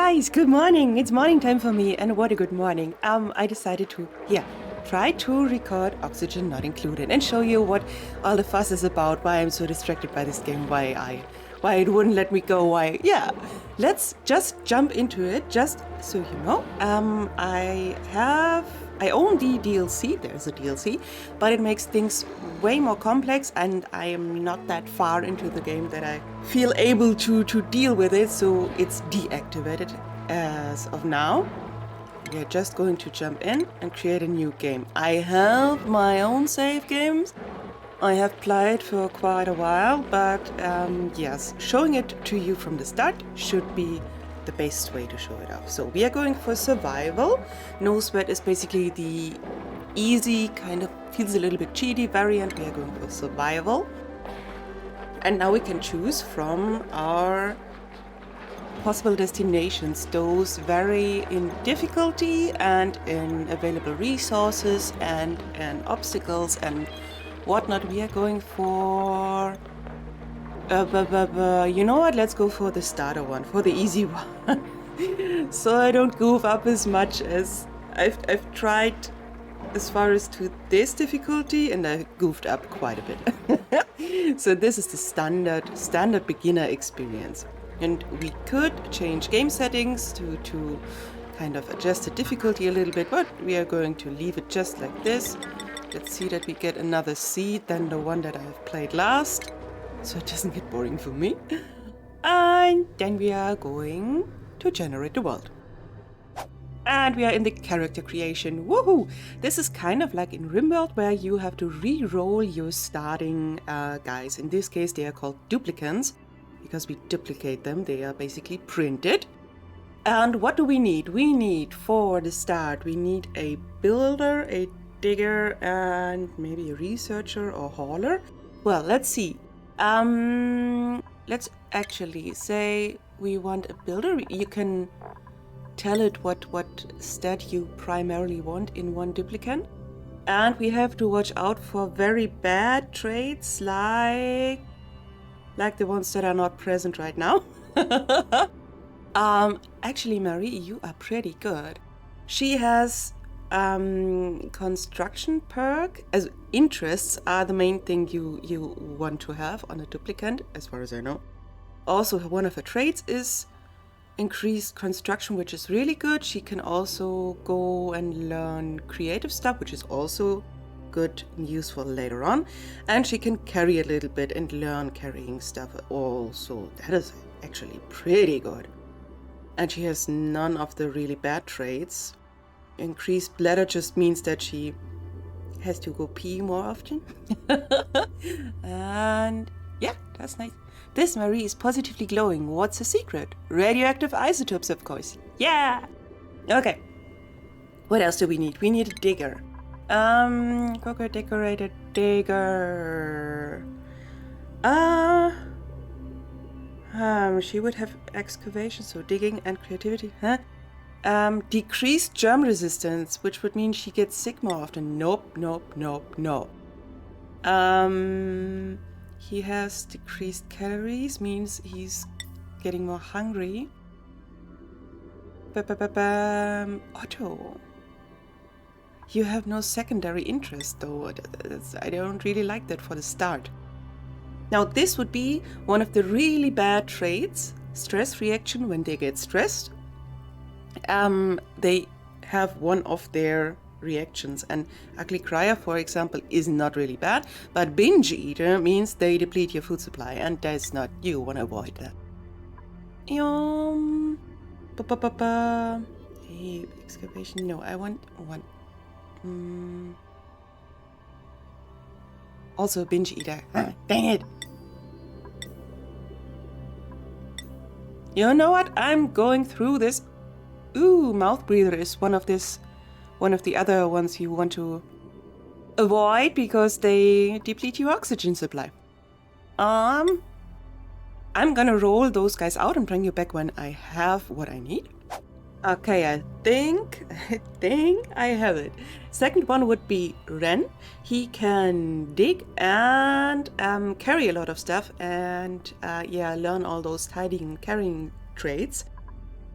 guys, good morning. It's morning time for me, and what a good morning. I decided to, try to record Oxygen Not Included and show you what all the fuss is about, why I'm so distracted by this game, why it wouldn't let me go, let's just jump into it, just so you know. I own the DLC, there's a DLC, but it makes things way more complex, and I am not that far into the game that I feel able to deal with it, so it's deactivated as of now. We're just going to jump in and create a new game. I have my own save games. I have played for quite a while, but yes, showing it to you from the start should be the best way to show it off. So we are going for survival. No Sweat is basically the easy, kind of feels a little bit cheaty variant. We are going for survival. And now we can choose from our possible destinations. Those vary in difficulty and in available resources and obstacles and whatnot. We are going for you know what, let's go for the starter one, for the easy one. So I don't goof up as much as I've tried as far as to this difficulty, and I goofed up quite a bit. So this is the standard beginner experience, and we could change game settings to kind of adjust the difficulty a little bit, but we are going to leave it just like this. Let's see that we get another seed than the one that I have played last, so it doesn't get boring for me. And then we are going to generate the world. And we are in the character creation. Woohoo! This is kind of like in RimWorld, where you have to re-roll your starting guys. In this case, they are called duplicants, because we duplicate them. They are basically printed. And what do we need? We need, for the start, we need a builder, a digger, and maybe a researcher or hauler. Well, let's see. Let's actually say we want a builder. You can tell it what stat you primarily want in one duplicant. And we have to watch out for very bad traits like the ones that are not present right now. Actually, Marie, you are pretty good. She has construction perk, as interests are the main thing you want to have on a duplicant, as far as I know. Also, one of her traits is increased construction, which is really good. She can also go and learn creative stuff, which is also good and useful later on. And she can carry a little bit and learn carrying stuff also. That is actually pretty good. And she has none of the really bad traits. Increased bladder just means that she has to go pee more often. And yeah, that's nice. This Marie is positively glowing. What's the secret? Radioactive isotopes, of course. Yeah! Okay. What else do we need? We need a digger. Cocker decorated digger. She would have excavation, so digging and creativity, huh? Decreased germ resistance, which would mean she gets sick more often. Nope. He has decreased calories, means he's getting more hungry. Otto. You have no secondary interest, though. I don't really like that for the start. Now, this would be one of the really bad traits. Stress reaction when they get stressed. They have one of their reactions, and ugly crier, for example, is not really bad, but binge eater means they deplete your food supply, and that's not, you want to avoid that. Hey, excavation, no, I want one. Also binge eater. Dang it. You know what? I'm going through this. Ooh, mouth breather is one of the other ones you want to avoid because they deplete your oxygen supply. I'm gonna roll those guys out and bring you back when I have what I need. Okay, I think I have it. Second one would be Ren. He can dig and carry a lot of stuff and learn all those tidying and carrying traits.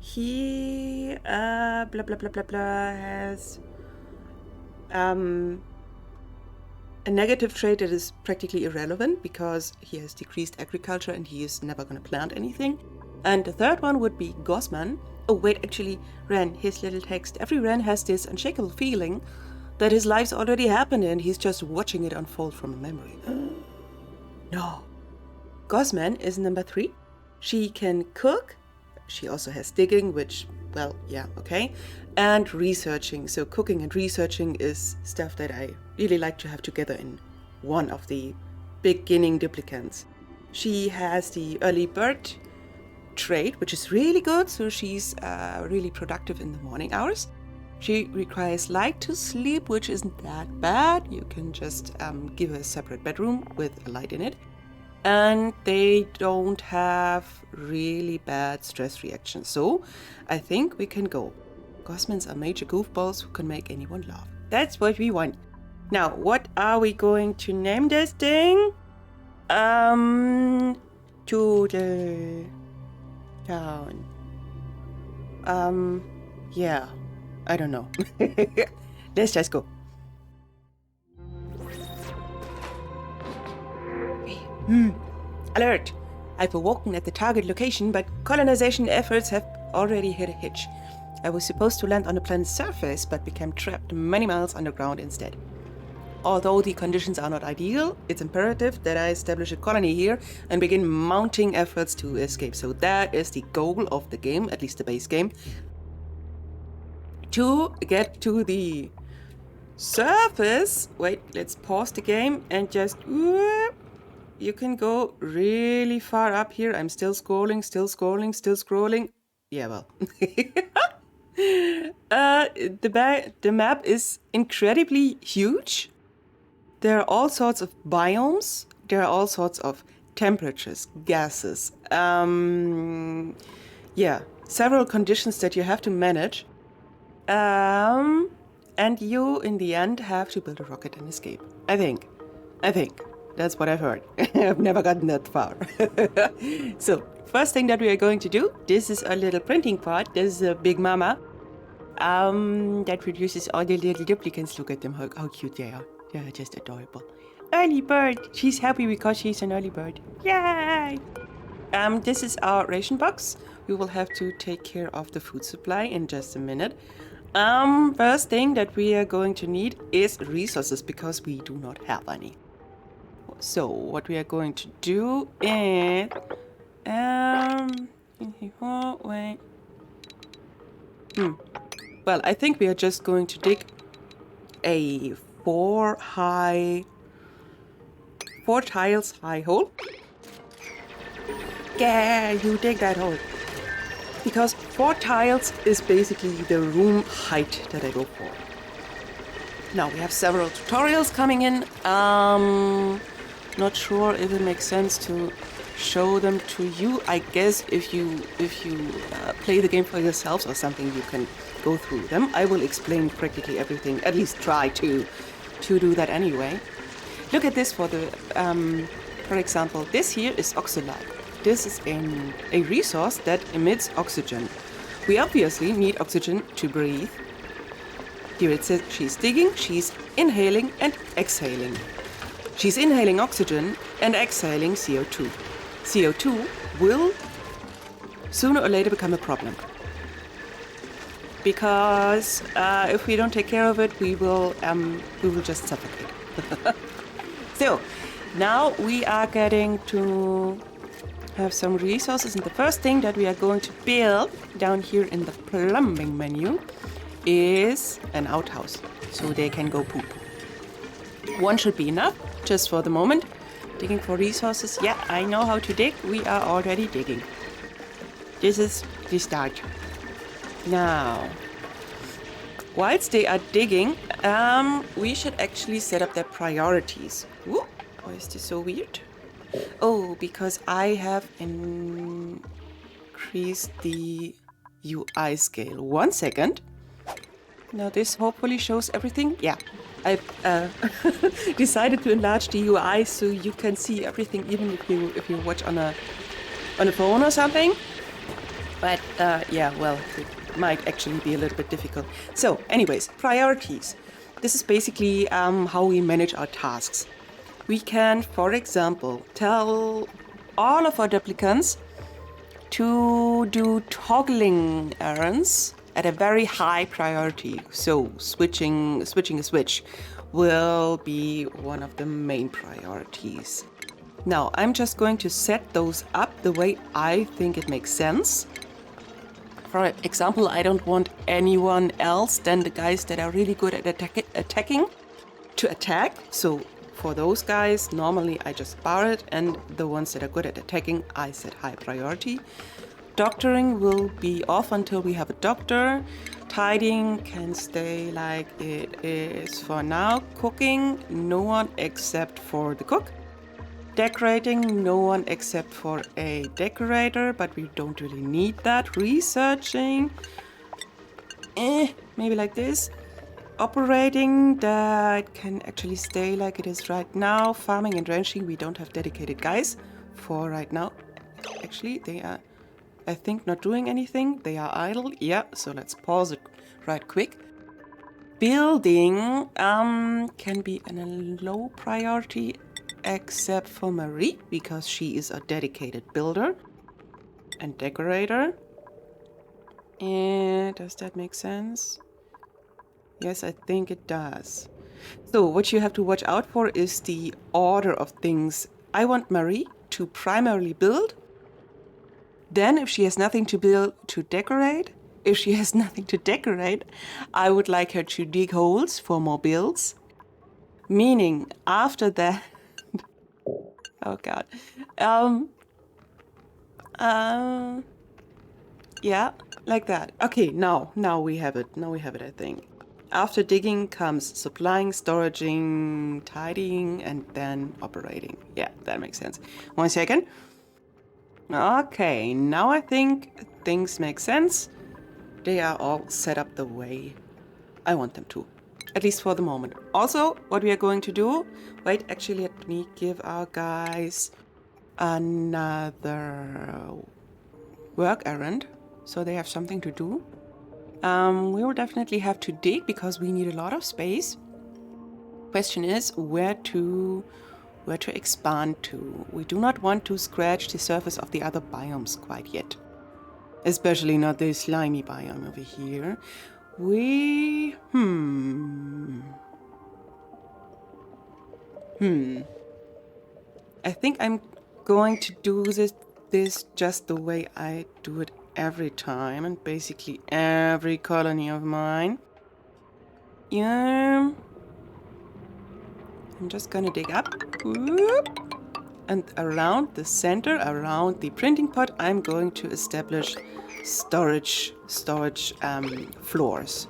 he blah blah blah blah blah has a negative trait that is practically irrelevant because he has decreased agriculture and he is never going to plant anything. And the third one would be Gosman. Oh wait, actually, Ren, his little text. Every Ren has this unshakable feeling that his life's already happened and he's just watching it unfold from a memory. No. Gosman is number 3. She can cook. She also has digging, which, well, yeah, okay. And researching. So cooking and researching is stuff that I really like to have together in one of the beginning duplicants. She has the early bird trait, which is really good. So she's really productive in the morning hours. She requires light to sleep, which isn't that bad. You can just give her a separate bedroom with a light in it. And they don't have really bad stress reactions. So I think we can go. Gosmans are major goofballs who can make anyone laugh. That's what we want. Now, what are we going to name this thing? To the town. Yeah, I don't know. Let's just go. Alert! I've awoken at the target location, but colonization efforts have already hit a hitch. I was supposed to land on the planet's surface, but became trapped many miles underground instead. Although the conditions are not ideal, it's imperative that I establish a colony here and begin mounting efforts to escape. So that is the goal of the game, at least the base game. To get to the surface... Wait, let's pause the game and just... You can go really far up here. I'm still scrolling, still scrolling, still scrolling. Yeah, well. The map is incredibly huge. There are all sorts of biomes. There are all sorts of temperatures, gases. Yeah, several conditions that you have to manage. And you, in the end, have to build a rocket and escape. I think. That's what I've heard. I've never gotten that far. So, first thing that we are going to do, this is a little printing part. This is a big mama that produces all the little duplicants. Look at them, how cute they are. They're just adorable. Early bird. She's happy because she's an early bird. Yay! This is our ration box. We will have to take care of the food supply in just a minute. First thing that we are going to need is resources because we do not have any. So what we are going to do is, well, I think we are just going to dig a 4 tiles high hole. Yeah, you dig that hole. Because 4 tiles is basically the room height that I go for. Now we have several tutorials coming in. Not sure if it makes sense to show them to you. I guess if you play the game for yourselves or something, you can go through them. I will explain practically everything, at least try to do that anyway. Look at this for example, this here is oxalide. This is a resource that emits oxygen. We obviously need oxygen to breathe. Here it says she's digging, she's inhaling and exhaling. She's inhaling oxygen and exhaling CO2. CO2 will sooner or later become a problem. Because if we don't take care of it, we will just suffocate. So, now we are getting to have some resources. And the first thing that we are going to build down here in the plumbing menu is an outhouse. So they can go poop. One should be enough, just for the moment. Digging for resources. Yeah, I know how to dig. We are already digging. This is the start. Now, whilst they are digging, we should actually set up their priorities. Whoa, why is this so weird? Oh, because I have increased the UI scale. 1 second. Now this hopefully shows everything. Yeah, I've decided to enlarge the UI so you can see everything, even if you watch on a phone or something. But yeah, well, it might actually be a little bit difficult. So anyways, priorities. This is basically how we manage our tasks. We can, for example, tell all of our duplicants to do toggling errands at a very high priority. So switching a switch will be one of the main priorities. Now, I'm just going to set those up the way I think it makes sense. For example, I don't want anyone else than the guys that are really good at attacking to attack. So for those guys, normally I just bar it, and the ones that are good at attacking, I set high priority. Doctoring will be off until we have a doctor. Tidying can stay like it is for now. Cooking, no one except for the cook. Decorating, no one except for a decorator, but we don't really need that. Researching, maybe like this. Operating, that can actually stay like it is right now. Farming and ranching, we don't have dedicated guys for right now. Actually, they are, I think, not doing anything. They are idle. Yeah, so let's pause it right quick. Building can be a low priority, except for Marie, because she is a dedicated builder and decorator. And does that make sense? Yes, I think it does. So what you have to watch out for is the order of things. I want Marie to primarily build. Then if she has nothing to build, to decorate. If she has nothing to decorate, I would like her to dig holes for more builds. Meaning, after that... oh God. Yeah, like that. Okay, now we have it. Now we have it, I think. After digging comes supplying, storaging, tidying, and then operating. Yeah, that makes sense. 1 second. Okay, now I think things make sense. They are all set up the way I want them to. At least for the moment. Also, what we are going to do... Wait, actually, let me give our guys another work errand, so they have something to do. We will definitely have to dig, because we need a lot of space. Question is where to expand to. We do not want to scratch the surface of the other biomes quite yet. Especially not the slimy biome over here. I think I'm going to do this just the way I do it every time, and basically every colony of mine. Yeah. I'm just gonna dig up. Whoop. And around the center, around the printing pot, I'm going to establish storage floors.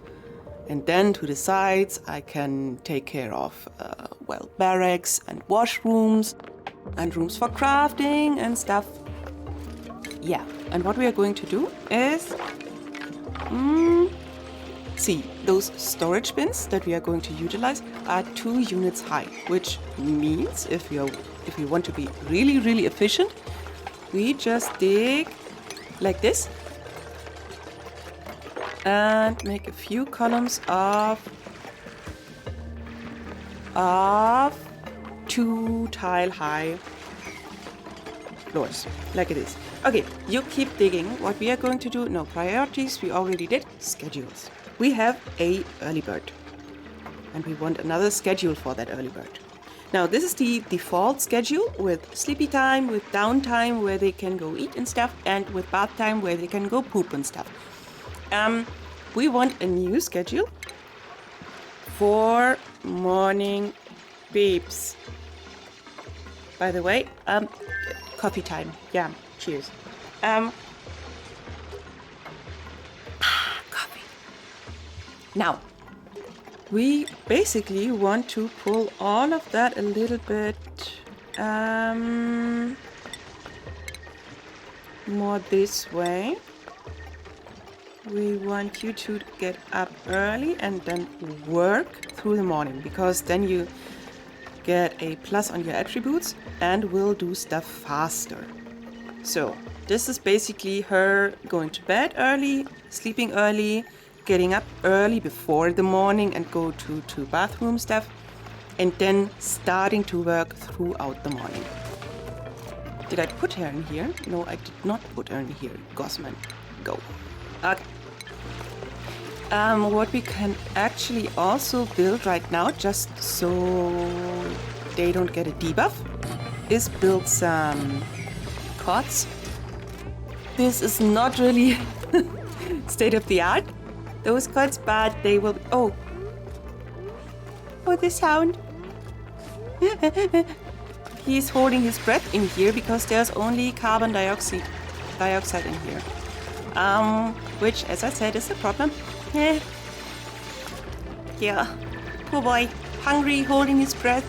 And then to the sides, I can take care of, barracks and washrooms and rooms for crafting and stuff. Yeah, and what we are going to do is... see, those storage bins that we are going to utilize are 2 units high, which means if we want to be really, really efficient, we just dig like this and make a few columns of 2 tile high floors, like it is. Okay, you keep digging. What we are going to do, no priorities, we already did. Schedules. We have a early bird, and we want another schedule for that early bird. Now, this is the default schedule with sleepy time, with downtime where they can go eat and stuff, and with bath time where they can go poop and stuff. We want a new schedule for morning beeps. By the way, coffee time. Yeah, cheers. Coffee. Now, we basically want to pull all of that a little bit more this way. We want you to get up early and then work through the morning, because then you get a plus on your attributes and will do stuff faster. So this is basically her going to bed early, sleeping early, getting up early before the morning and go to bathroom stuff, and then starting to work throughout the morning. Did I put her in here? No, I did not put her in here. Gossman, go. Okay. What we can actually also build right now, just so they don't get a debuff, is build some cots. This is not really state of the art, those cots, but they will. Oh, the sound. He's holding his breath in here because there's only carbon dioxide in here. Which, as I said, is a problem. Yeah, poor boy, hungry, holding his breath.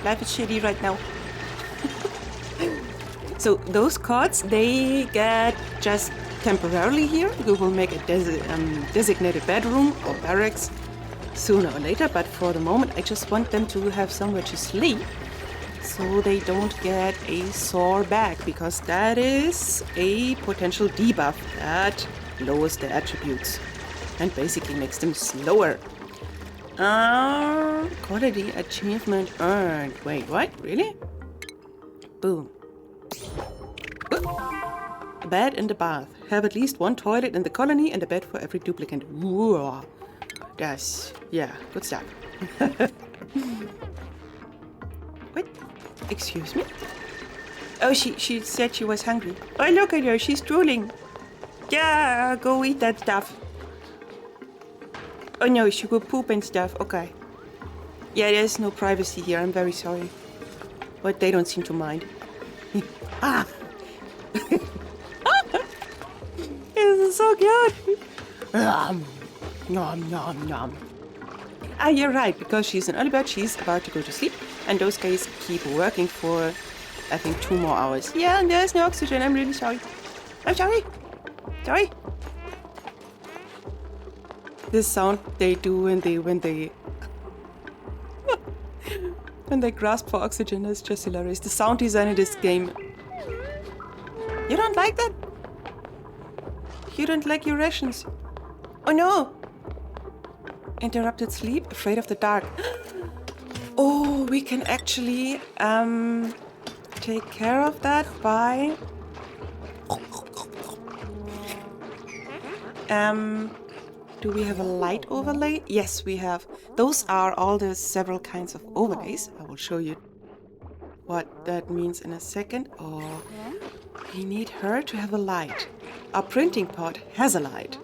Life is shitty right now. So those cots, they get just temporarily here. We will make a designated bedroom or barracks sooner or later, but for the moment I just want them to have somewhere to sleep so they don't get a sore back, because that is a potential debuff that lowers their attributes and basically makes them slower. Quality achievement earned. Wait, what? Really? Boom. A bed and a bath. Have at least one toilet in the colony and a bed for every duplicant. Whoa. That's, yeah, good stuff. What? Excuse me? Oh, she said she was hungry. Oh, look at her, she's drooling. Yeah, go eat that stuff. Oh no, she could poop and stuff. Okay. Yeah, there's no privacy here. I'm very sorry. But they don't seem to mind. Ah! This is so cute. Nom, nom, nom. Ah, you're right, because she's an early bird, she's about to go to sleep, and those guys keep working for, I think, 2 more hours. Yeah, and there's no oxygen. I'm really sorry. I'm sorry. Sorry. This sound they do when they when they grasp for oxygen is just hilarious. The sound design in this game. You don't like that? You don't like your rations? Oh no! Interrupted sleep, afraid of the dark. Oh, we can actually take care of that by do we have a light overlay? Yes, we have. Those are all the several kinds of overlays. I will show you what that means in a second. Oh, we need her to have a light. Our printing pod has a light.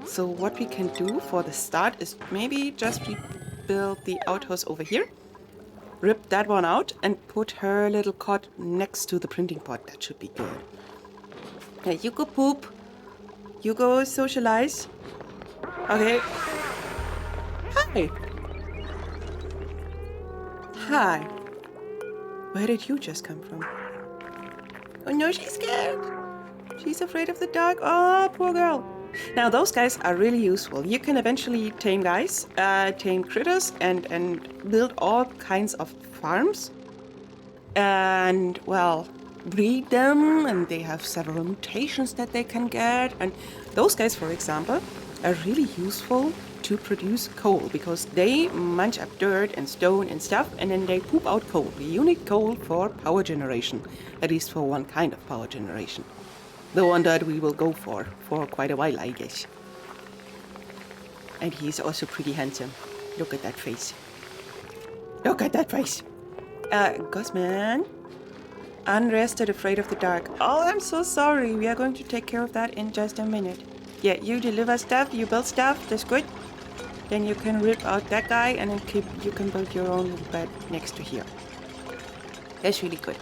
So what we can do for the start is maybe just rebuild the outhouse over here. Rip that one out and put her little cot next to the printing pod. That should be good. Okay, you go poop. You go socialize. Okay. Hi. Hi. Where did you just come from? Oh no, she's scared. She's afraid of the dark. Oh, poor girl. Now, those guys are really useful. You can eventually tame guys, tame critters, and build all kinds of farms. And, well, breed them, and they have several mutations that they can get. And those guys, for example, are really useful to produce coal, because they munch up dirt and stone and stuff, and then they poop out coal. You need coal for power generation, at least for one kind of power generation. The one that we will go for quite a while, I guess. And he's also pretty handsome. Look at that face. Look at that face. Gossman. Unrested, afraid of the dark. Oh, I'm so sorry. We are going to take care of that in just a minute. Yeah, you deliver stuff, you build stuff, that's good. Then you can rip out that guy, and then you can build your own little bed next to here. That's really good.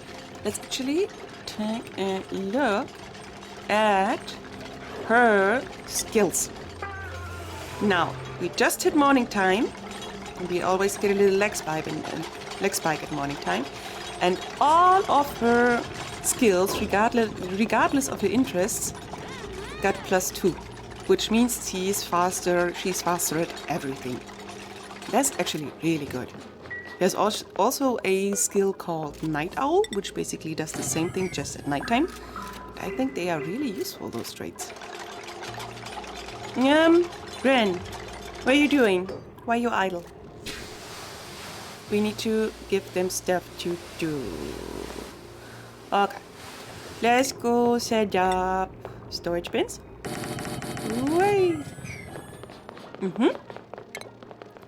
Let's actually take a look at her skills. Now, we just hit morning time, and we always get a little leg spike at morning time, and all of her skills, regardless of her interests, got +2, which means she's faster at everything. That's actually really good. There's also a skill called Night Owl, which basically does the same thing just at nighttime. I think they are really useful, those traits. Ren, what are you doing? Why are you idle? We need to give them stuff to do. Okay. Let's go set up storage bins. Wait.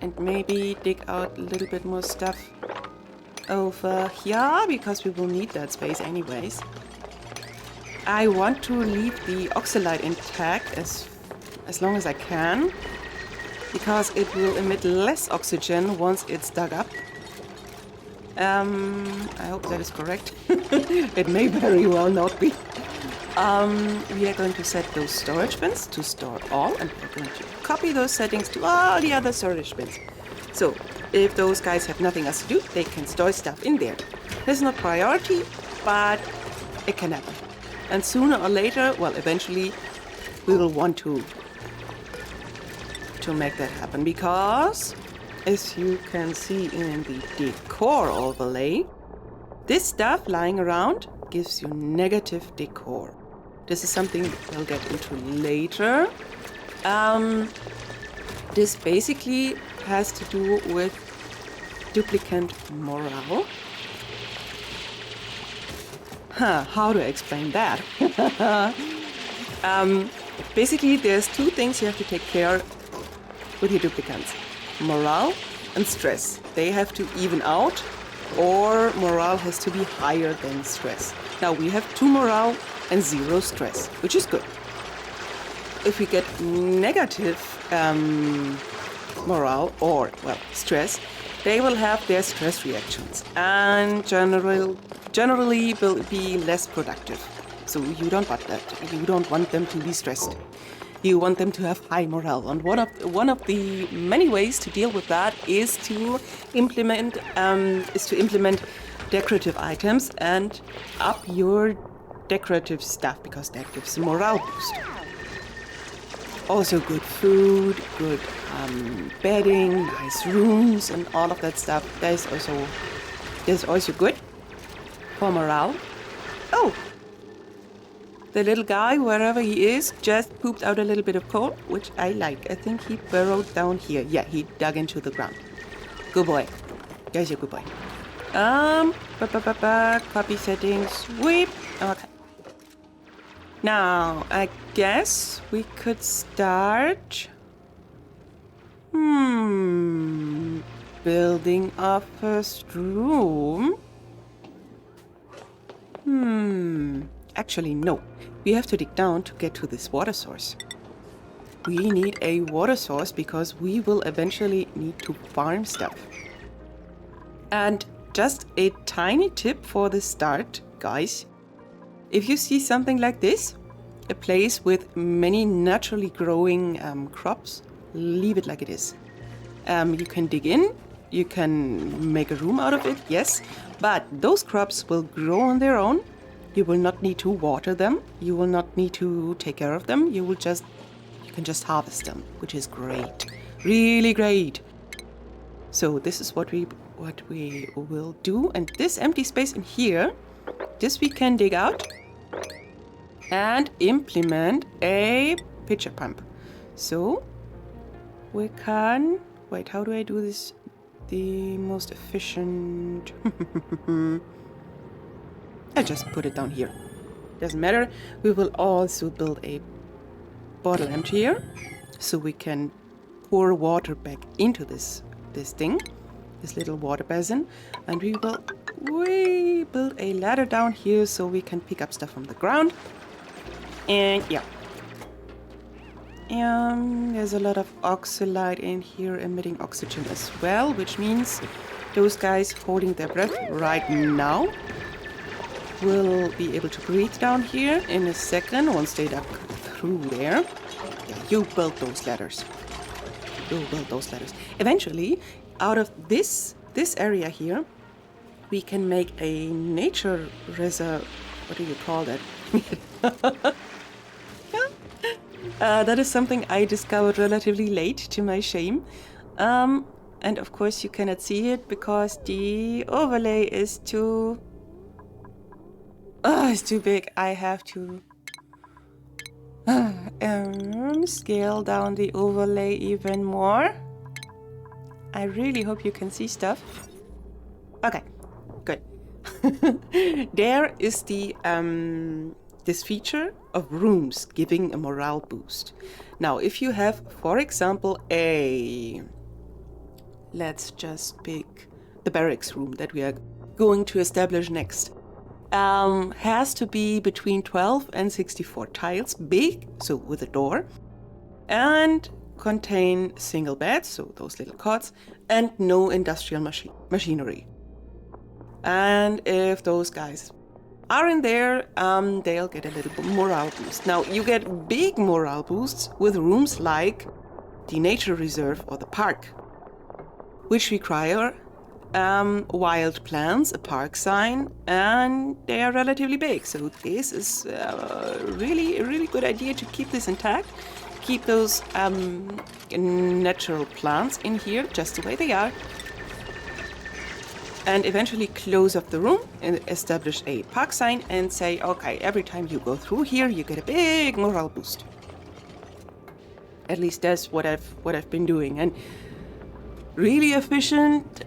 And maybe dig out a little bit more stuff over here, because we will need that space anyways. I want to leave the oxalite intact as long as I can, because it will emit less oxygen once it's dug up. I hope that is correct. It may very well not be. We are going to set those storage bins to store all, and we're going to copy those settings to all the other storage bins. So, if those guys have nothing else to do, they can store stuff in there. This is not priority, but it can happen. And sooner or later, well, eventually, we will want to make that happen, because as you can see in the decor overlay, this stuff lying around gives you negative decor. This is something we'll get into later. This basically has to do with duplicant morale. How to explain that? Basically, there's two things you have to take care with your duplicants: morale and stress. They have to even out, or morale has to be higher than stress. Now we have 2 morale and 0 stress, which is good. If we get negative morale or, well, stress, they will have their stress reactions and generally will be less productive. So you don't want that. You don't want them to be stressed. You want them to have high morale. And one of the many ways to deal with that is to implement decorative items and up your decorative stuff, because that gives a morale boost. Also good food, good bedding, nice rooms, and all of that stuff. That is also good for morale. Oh! The little guy, wherever he is, just pooped out a little bit of coal, which I like. I think he burrowed down here. Yeah, he dug into the ground. Good boy. There's your good boy. Copy settings, sweep. Okay. Now, I guess we could start... building our first room. Actually, no. We have to dig down to get to this water source. We need a water source because we will eventually need to farm stuff. And just a tiny tip for the start, guys. If you see something like this, a place with many naturally growing crops, leave it like it is. You can dig in, you can make a room out of it, yes, but those crops will grow on their own. You will not need to water them. You will not need to take care of them. You can just harvest them, which is great, really great. So this is what we will do. And this empty space in here, this we can dig out and implement a pitcher pump. So we can wait. How do I do this? The most efficient. I just put it down here. Doesn't matter. We will also build a bottle emptier so we can pour water back into this thing, this little water basin, and we will build a ladder down here so we can pick up stuff from the ground. And yeah. There's a lot of oxalite in here emitting oxygen as well, which means those guys holding their breath right now will be able to breathe down here in a second once they dug through there. Yeah, you build those ladders. You build those ladders. Eventually, out of this area here, we can make a nature reserve. What do you call that? That is something I discovered relatively late, to my shame. And of course you cannot see it because the overlay is too Oh, it's too big. I have to scale down the overlay even more. I really hope you can see stuff. Okay, good. There is the this feature of rooms giving a morale boost. Now, if you have, for example, let's just pick the barracks room that we are going to establish next. Has to be between 12 and 64 tiles, big, so with a door, and contain single beds, so those little cots, and no industrial machinery. And if those guys are in there, they'll get a little morale boost. Now, you get big morale boosts with rooms like the nature reserve or the park, which require wild plants, a park sign, and they are relatively big. So this is a really good idea to keep this intact. Keep those natural plants in here just the way they are. And eventually close off the room and establish a park sign and say, okay, every time you go through here, you get a big morale boost. At least that's what I've been doing. And really efficient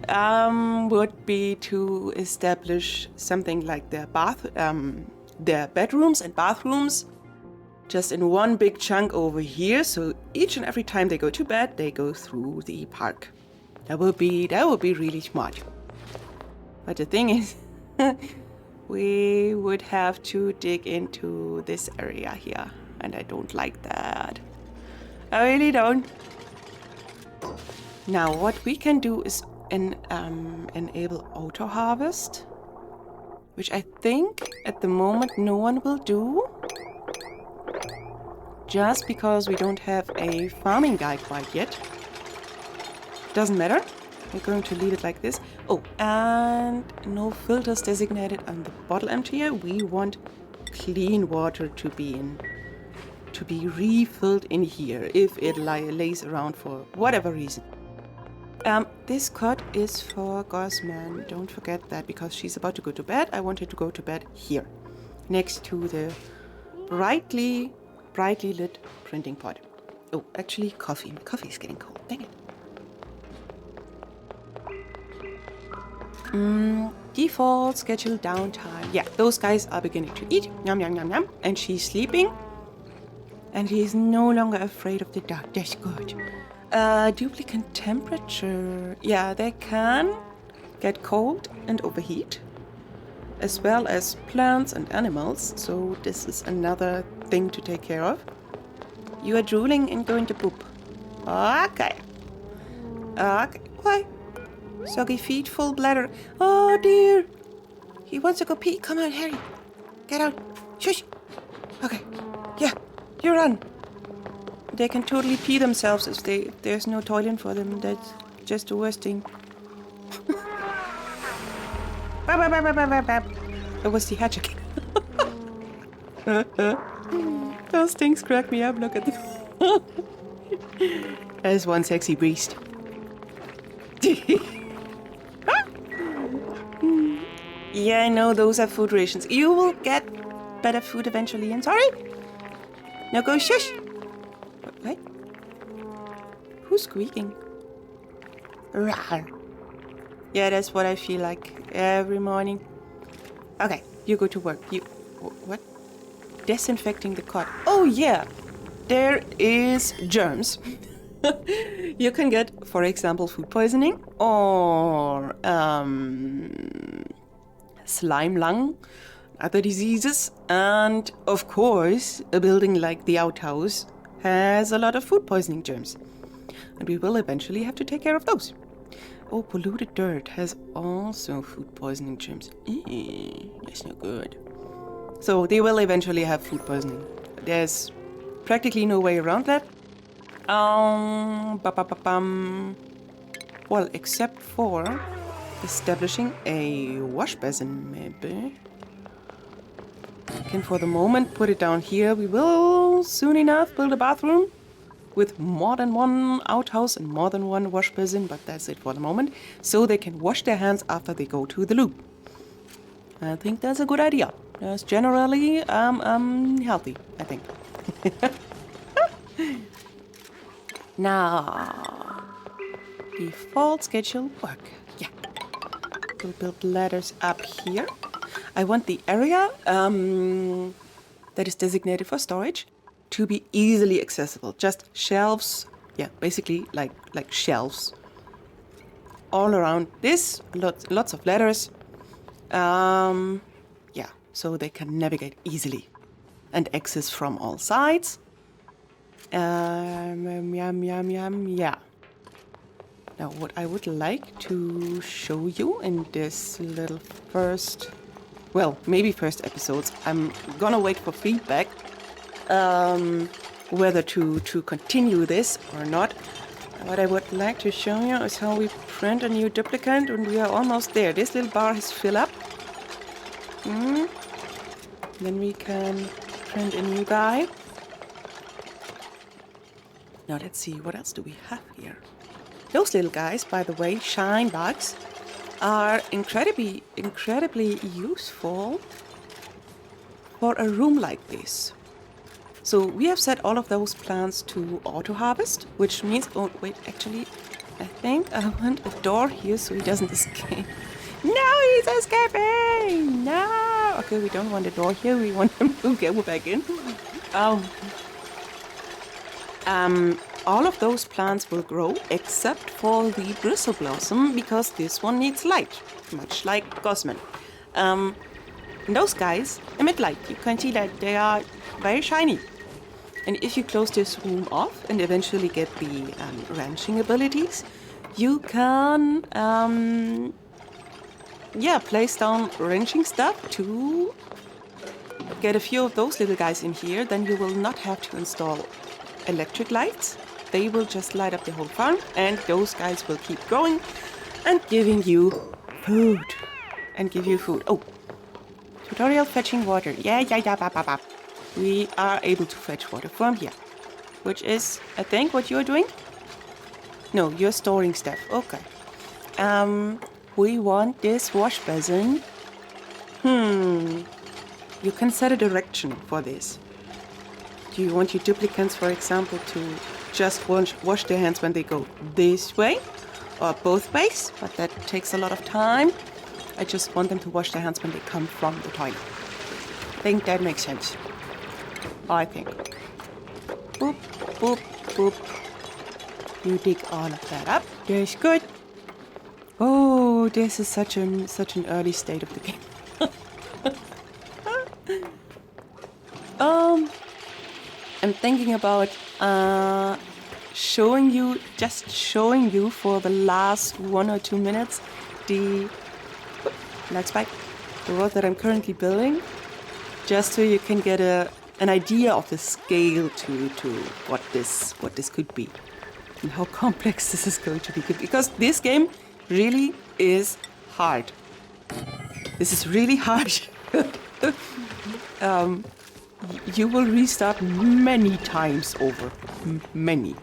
would be to establish something like their bedrooms and bathrooms just in one big chunk over here. So each and every time they go to bed, they go through the park. That would be really smart. But the thing is, we would have to dig into this area here, and I don't like that. I really don't. Now, what we can do is enable auto harvest, which I think at the moment no one will do, just because we don't have a farming guide quite yet. Doesn't matter. We're going to leave it like this. Oh, and no filters designated on the bottle emptier. We want clean water to be refilled in here if it lays around for whatever reason. This cot is for Gosman. Don't forget that, because she's about to go to bed. I want her to go to bed here, next to the brightly lit printing pod. Oh, actually, coffee. My coffee is getting cold. Dang it. Default schedule downtime. Yeah, those guys are beginning to eat. Yum, yum, yum, yum. And she's sleeping. And he is no longer afraid of the dark. That's good. Duplicate temperature. Yeah, they can get cold and overheat, as well as plants and animals. So this is another thing to take care of. You are drooling and going to poop. Okay. Okay. Why? Soggy feet, full bladder. Oh dear. He wants to go pee. Come on, Harry. Get out. Shush. Okay. Yeah, you run. They can totally pee themselves if there's no toilet for them. That's just the worst thing. That was the hatchet. Those things crack me up. Look at them. There's one sexy beast. Yeah, I know, those are food rations. You will get better food eventually. I'm sorry. Now go shush. What? Who's squeaking? Rawr. Yeah, that's what I feel like every morning. Okay, you go to work. What? Disinfecting the cot. Oh yeah, there is germs. You can get, for example, food poisoning or slime lung, other diseases, and of course a building like the outhouse has a lot of food poisoning germs, and we will eventually have to take care of those. Oh, polluted dirt has also food poisoning germs. That's not good. So they will eventually have food poisoning. There's practically no way around that. Well, except for establishing a wash basin, maybe. I can for the moment put it down here. We will soon enough build a bathroom with more than one outhouse and more than one wash basin, but that's it for the moment. So they can wash their hands after they go to the loo. I think that's a good idea. Just generally, healthy, I think. Now, default schedule work. Yeah. We'll build ladders up here. I want the area that is designated for storage to be easily accessible. Just shelves, yeah, basically like shelves all around this. Lots of ladders. Yeah, so they can navigate easily and access from all sides. Yeah. Now, what I would like to show you in this little first episodes, I'm gonna wait for feedback, whether to continue this or not. What I would like to show you is how we print a new duplicate, and we are almost there. This little bar has filled up. Then we can print a new guy. Now let's see, what else do we have here? Those little guys, by the way, shine bugs, are incredibly useful for a room like this. So we have set all of those plants to auto-harvest, which means, oh wait, actually, I think I want a door here so he doesn't escape. No, he's escaping! No! Okay, we don't want a door here, we want him to go back in. All of those plants will grow except for the Bristle Blossom, because this one needs light, much like Gosman. Those guys emit light. You can see that they are very shiny. And if you close this room off and eventually get the ranching abilities, you can place down ranching stuff to get a few of those little guys in here. Then you will not have to install electric lights. They will just light up the whole farm, and those guys will keep growing and giving you food. Oh, tutorial fetching water. Yeah. We are able to fetch water from here, which is, I think, what you're doing. No, you're storing stuff. Okay. We want this wash basin. You can set a direction for this. Do you want your duplicants, for example, to just wash their hands when they go this way or both ways? But that takes a lot of time. I just want them to wash their hands when they come from the toilet. I think that makes sense. I think. Boop, boop, boop. You dig all of that up. That's good. Oh, this is such an early state of the game. I'm thinking about showing you for the last 1 or 2 minutes the road that I'm currently building, just so you can get an idea of the scale to what this could be and how complex this is going to be. Because this game really is hard. This is really hard. You will restart many times over. Many.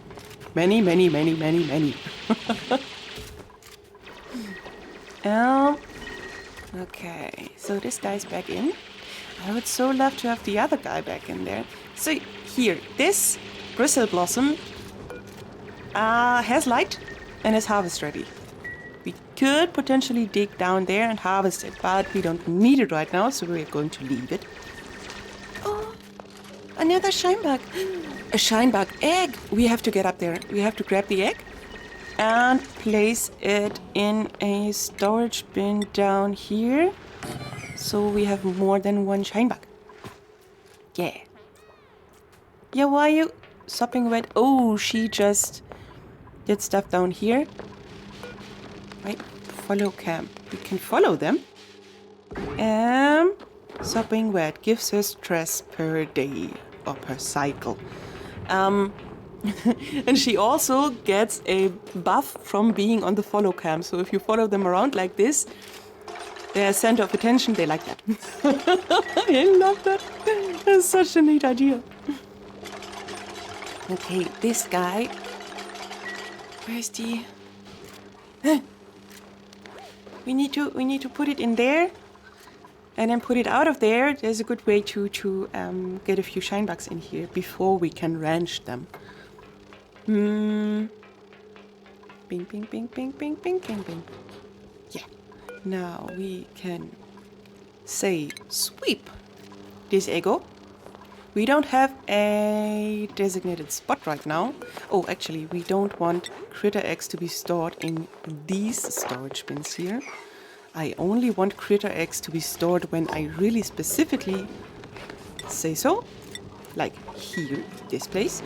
Okay, so this guy's back in. I would so love to have the other guy back in there. So here, this Bristle Blossom has light and is harvest ready. We could potentially dig down there and harvest it, but we don't need it right now, so we're going to leave it. Oh, another shinebug. A shinebug egg. We have to get up there. We have to grab the egg and place it in a storage bin down here, so we have more than one shinebug. Yeah. Yeah, why are you sopping wet? Oh, she just did stuff down here. Right, follow camp. We can follow them. Sopping wet gives her stress per day or per cycle. And she also gets a buff from being on the follow cam. So if you follow them around like this, their center of attention, they like that. I love that. That's such a neat idea. Okay, this guy. Where's the... We need to put it in there. and then put it out of there. There's a good way to get a few shine bugs in here before we can ranch them. Bing, bing, bing, bing, bing, bing, bing, bing. Yeah. Now we can say sweep this ego. We don't have a designated spot right now. Oh, actually, we don't want critter eggs to be stored in these storage bins here. I only want critter eggs to be stored when I really specifically say so. Like here, this place.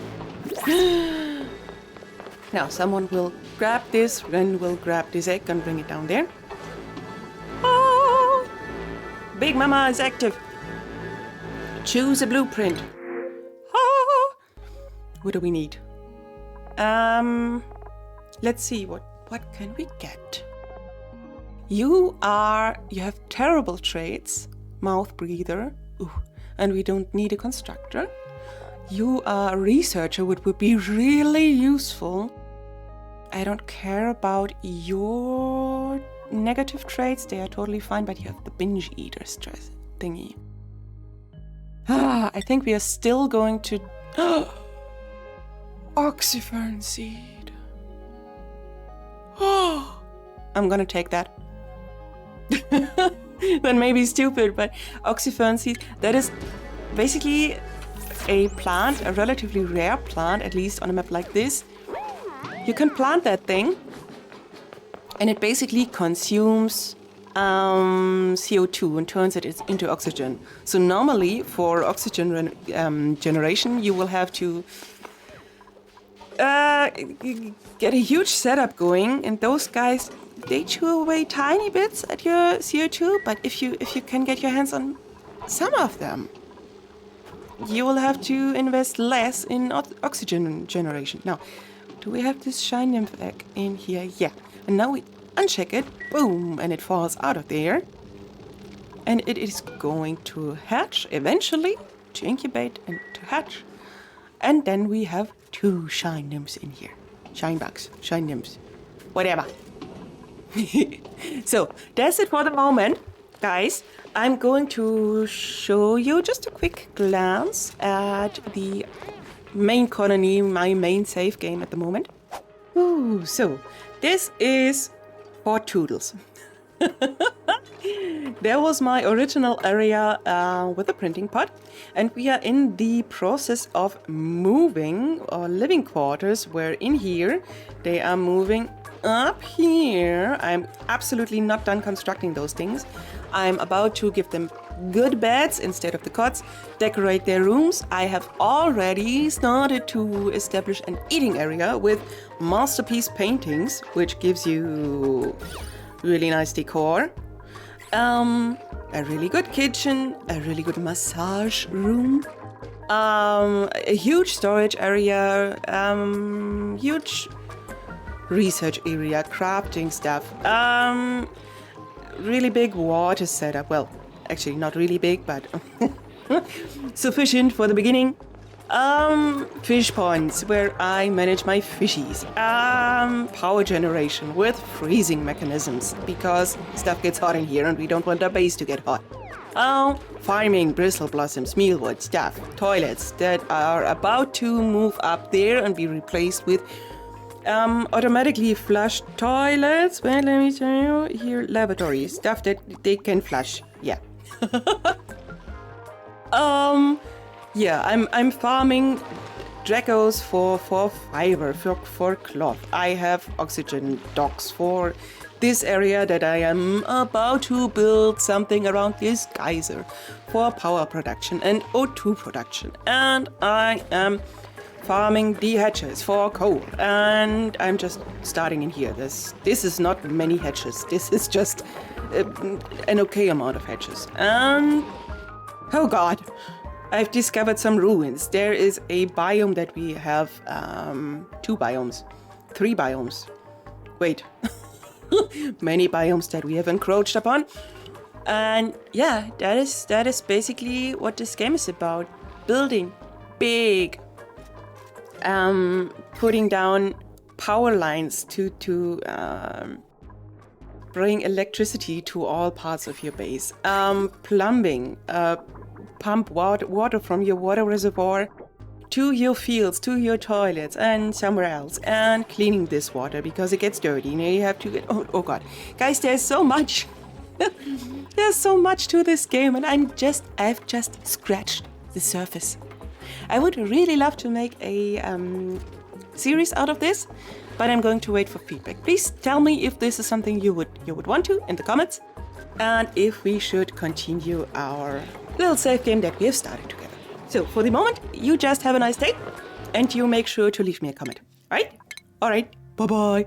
Now someone will grab this, Ren will grab this egg and bring it down there. Oh! Big Mama is active. Choose a blueprint. Oh! What do we need? Let's see, what can we get? You have terrible traits, mouth breather, and we don't need a constructor. You are a researcher, which would be really useful. I don't care about your negative traits, they are totally fine, but you have the binge eater stress thingy. I think we are still going to... Oxyfern seed. I'm gonna take that. That may be stupid, but oxyfern seed, that is basically a plant, a relatively rare plant, at least on a map like this. You can plant that thing, and it basically consumes CO2 and turns it into oxygen. So normally for oxygen generation, you will have to get a huge setup going, and those guys, they chew away tiny bits at your CO2, but if you can get your hands on some of them, you will have to invest less in oxygen generation. Now, do we have this shine nymph egg in here? Yeah. And now we uncheck it, boom, and it falls out of there. And it is going to hatch eventually, to incubate and to hatch. And then we have 2 shine nymphs in here. Shine bugs, shine nymphs, whatever. So, that's it for the moment. Guys, I'm going to show you just a quick glance at the main colony, my main save game at the moment. So, this is for Toodles. There was my original area with the printing pod, and we are in the process of moving our living quarters, where in here they are moving up here. I'm absolutely not done constructing those things. I'm about to give them good beds instead of the cots, decorate their rooms. I have already started to establish an eating area with masterpiece paintings, which gives you really nice decor. A really good kitchen, a really good massage room, a huge storage area, huge research area, crafting stuff, really big water setup. Well, actually not really big, but sufficient for the beginning. Fish ponds where I manage my fishies. Power generation with freezing mechanisms because stuff gets hot in here and we don't want our base to get hot. Farming, bristle blossoms, mealwood, stuff, toilets that are about to move up there and be replaced with automatically flush toilets. Well, let me tell you here, lavatory stuff that they can flush. Yeah. Yeah, I'm farming dracos for fiber, for cloth. I have oxygen docks for this area that I am about to build something around this geyser for power production and O2 production. And I am farming the hatches for coal. And I'm just starting in here. This is not many hatches. This is just an okay amount of hatches. And oh god, I've discovered some ruins. There is a biome that we have 2 biomes, 3 biomes. Wait, many biomes that we have encroached upon. And yeah, that is basically what this game is about. Building big, putting down power lines to bring electricity to all parts of your base. Plumbing, pump water from your water reservoir to your fields, to your toilets, and somewhere else, and cleaning this water because it gets dirty. You know, you have to get, oh God. Guys, there's so much. There's so much to this game, and I've just scratched the surface. I would really love to make a series out of this, but I'm going to wait for feedback. Please tell me if this is something you would want to in the comments, and if we should continue our little safe game that we have started together. So for the moment, you just have a nice day, and you make sure to leave me a comment. All right? All right. Bye-bye.